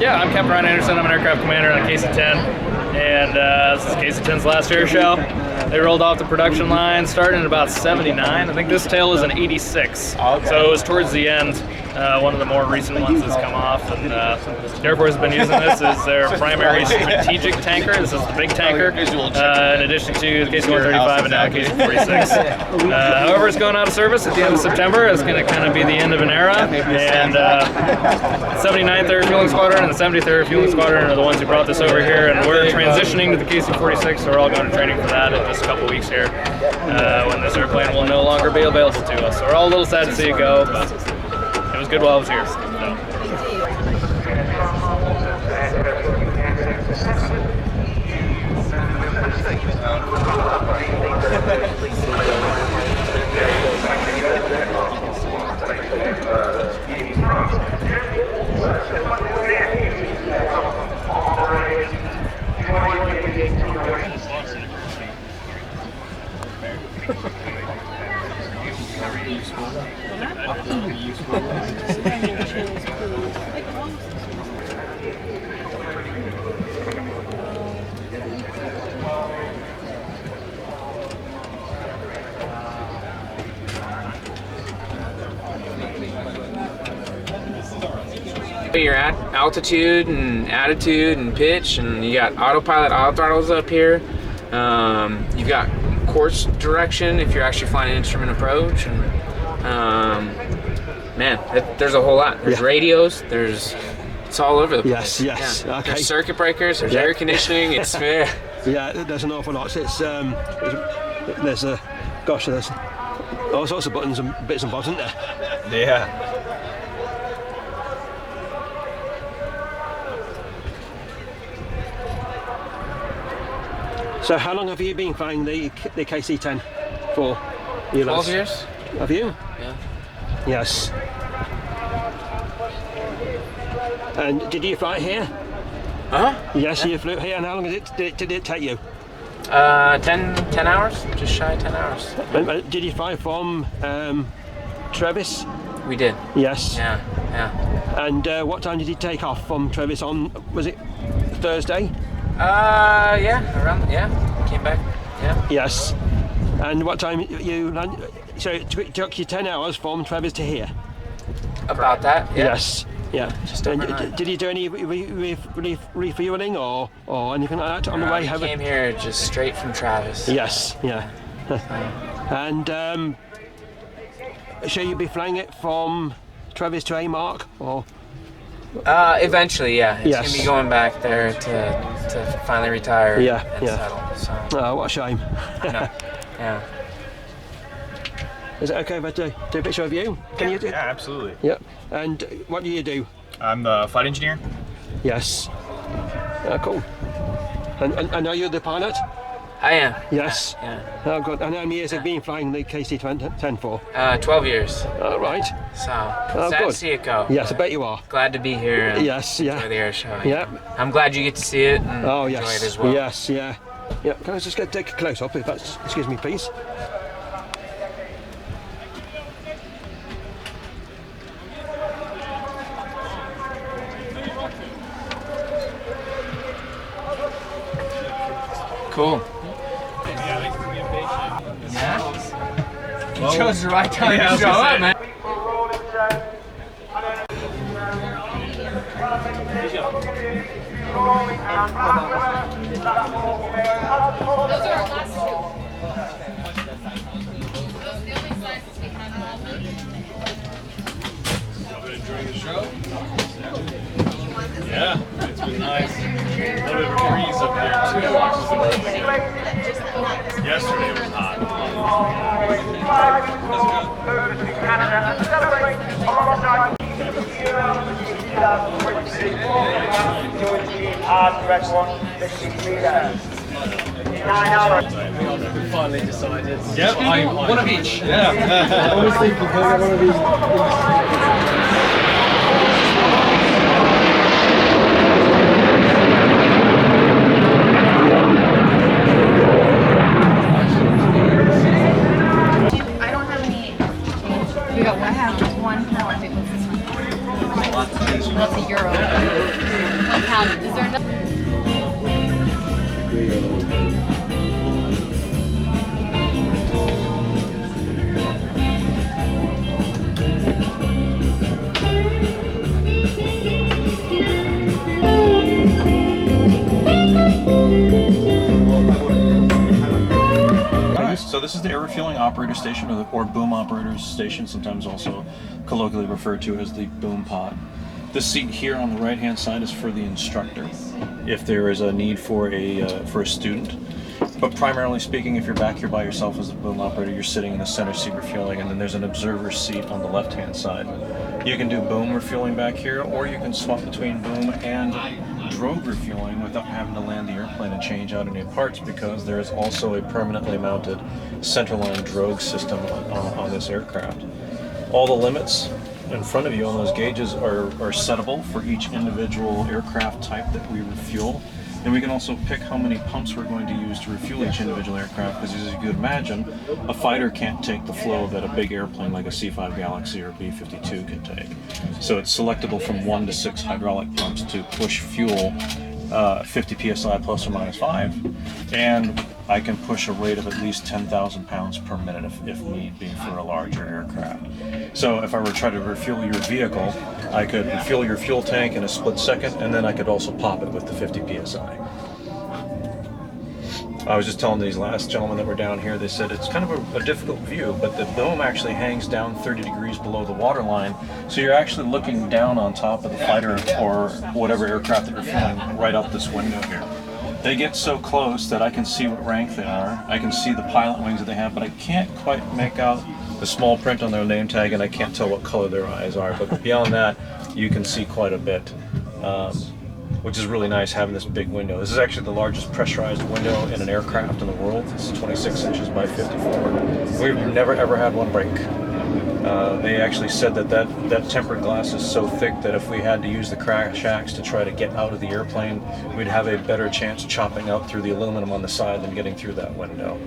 Yeah, I'm Captain Ryan Anderson. I'm an aircraft commander on a KC-10, and this is KC-10's last air show. They rolled off the production line starting in about '79. I think this tail is an '86, so it was towards the end. One of the more recent ones has come off, and the Air Force has been using this as their primary strategic tanker. This is the big tanker, in addition to the KC-135 and now KC-46. However, it's going out of service at the end of September. It's going to kind of be the end of an era, and 79th Air Fueling Squadron and the 70th Air Fueling Squadron are the ones who brought this over here, and we're transitioning to the KC-46, so we're all going to training for that in just a couple weeks here, when this airplane will no longer be available to us. So we're all a little sad to see it go, but it was good while I was here. So. Your altitude and attitude and pitch, and you got autopilot auto throttles up here. You got course direction if you're actually flying an instrument approach, and man, there's a whole lot. There's radios. It's all over the place. Yes. Yeah. Okay. There's circuit breakers. There's air conditioning. It's yeah. There's an awful lot. It's there's all sorts of buttons and bits and bobs, isn't there? Yeah. So how long have you been flying the KC-10 for? 12 years. Have you? Yeah. Yes. And did you fly here? Yes, you flew here. And how long did it take you? 10 hours, just shy of 10 hours. And, did you fly from Trevis? We did. Yes. Yeah. And what time did you take off from Trevis on, was it Thursday? Came back, yeah. Yes. And what time you landed? So it took you 10 hours from Trevis to here? About that, yeah. Yes, yeah. Just overnight. Did you do any refueling or anything like that on the way home? We came here just straight from Travis. Yes, yeah. And shall you be flying it from Trevis to AMARC, or? Eventually, yeah. It's gonna be going back there to finally retire and settle. So. Oh, what a shame. Yeah. Is it okay if I do a picture of you? Can you do? Yeah, absolutely. Yep. And what do you do? I'm the flight engineer. Yes. Cool. And are you the pilot? I am. Yes. Yeah. Oh, good. And how many years have you been flying the KC-10 for? 12 years. Right. So, sad to see it go. Yes, I bet you are. Glad to be here and enjoy the air show. Yeah. I'm glad you get to see it and enjoy it as well. Yes, yeah. Yeah, can I just take a close up if that's, excuse me please. Cool. Yeah? You chose the right time to show up, man. Yeah, it's been nice. A little bit of a breeze up here too, which is amazing. Yesterday was hot. We finally decided. Yep, One of each. yeah. I was thinking, can I get one of these? I don't have any. We got one. I have one pound. I think what's this one? That's a euro. 1 pound. Is there enough? So this is the air refueling operator station, or boom operator's station, sometimes also colloquially referred to as the boom pod. This seat here on the right-hand side is for the instructor, if there is a need for a student. But primarily speaking, if you're back here by yourself as a boom operator, you're sitting in the center seat refueling, and then there's an observer seat on the left-hand side. You can do boom refueling back here, or you can swap between boom and drogue refueling without having to land the airplane and change out any parts, because there is also a permanently mounted centerline drogue system on this aircraft. All the limits in front of you on those gauges are settable for each individual aircraft type that we refuel. And we can also pick how many pumps we're going to use to refuel each individual aircraft, because as you could imagine, a fighter can't take the flow that a big airplane like a C-5 Galaxy or B-52 can take. So it's selectable from 1 to 6 hydraulic pumps to push fuel 50 psi plus or minus 5, and I can push a rate of at least 10,000 pounds per minute if need be for a larger aircraft. So if I were to try to refuel your vehicle, I could refuel your fuel tank in a split second, and then I could also pop it with the 50 psi. I was just telling these last gentlemen that were down here, they said it's kind of a difficult view, but the dome actually hangs down 30 degrees below the waterline, so you're actually looking down on top of the fighter or whatever aircraft that you're flying right out this window here. They get so close that I can see what rank they are. I can see the pilot wings that they have, but I can't quite make out the small print on their name tag, and I can't tell what color their eyes are. But beyond that, you can see quite a bit, which is really nice having this big window. This is actually the largest pressurized window in an aircraft in the world. It's 26 inches by 54. We've never ever had one break. They actually said that tempered glass is so thick that if we had to use the crash axe to try to get out of the airplane, we'd have a better chance chopping out through the aluminum on the side than getting through that window.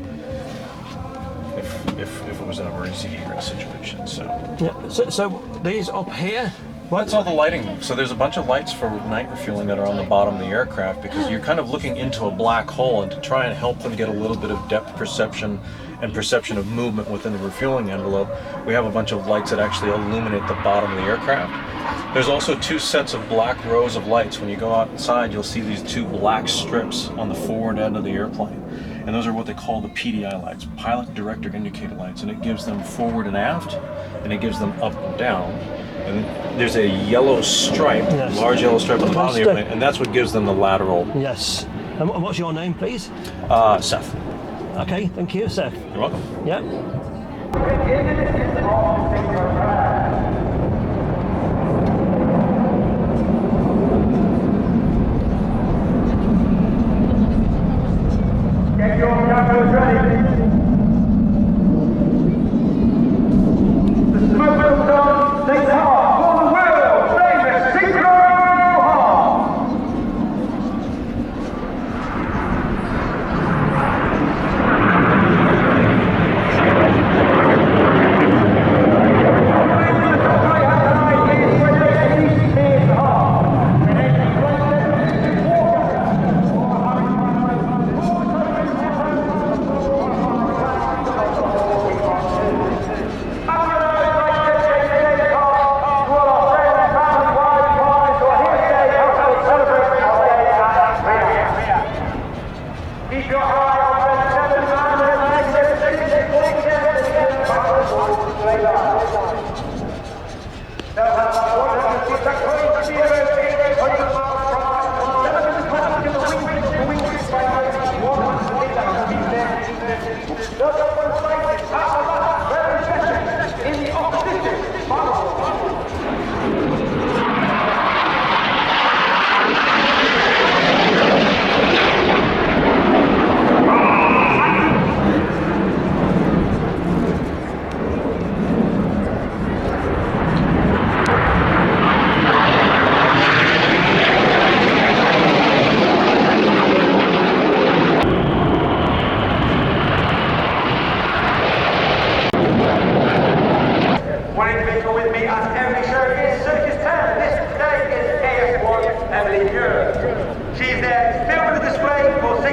If it was an emergency egress situation. So. Yeah. So these up here. That's all the lighting. So there's a bunch of lights for night refueling that are on the bottom of the aircraft, because you're kind of looking into a black hole, and to try and help them get a little bit of depth perception and perception of movement within the refueling envelope, we have a bunch of lights that actually illuminate the bottom of the aircraft. There's also 2 sets of black rows of lights. When you go outside, you'll see these 2 black strips on the forward end of the airplane. And those are what they call the PDI lights, pilot director indicator lights, and it gives them forward and aft, and it gives them up and down. And there's a yellow stripe, yes. Large yellow stripe on the bottom of the airplane, and that's what gives them the lateral. Yes. And what's your name, please? Seth. Okay, thank you, Seth. You're welcome. Yeah. Get your cameras ready. The smoke will done. Take the heart. For the world famous synchro heart.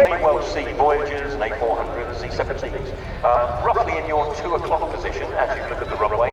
may well see Voyagers and A400s, C-17s, roughly in your 2 o'clock position as you look at the runway.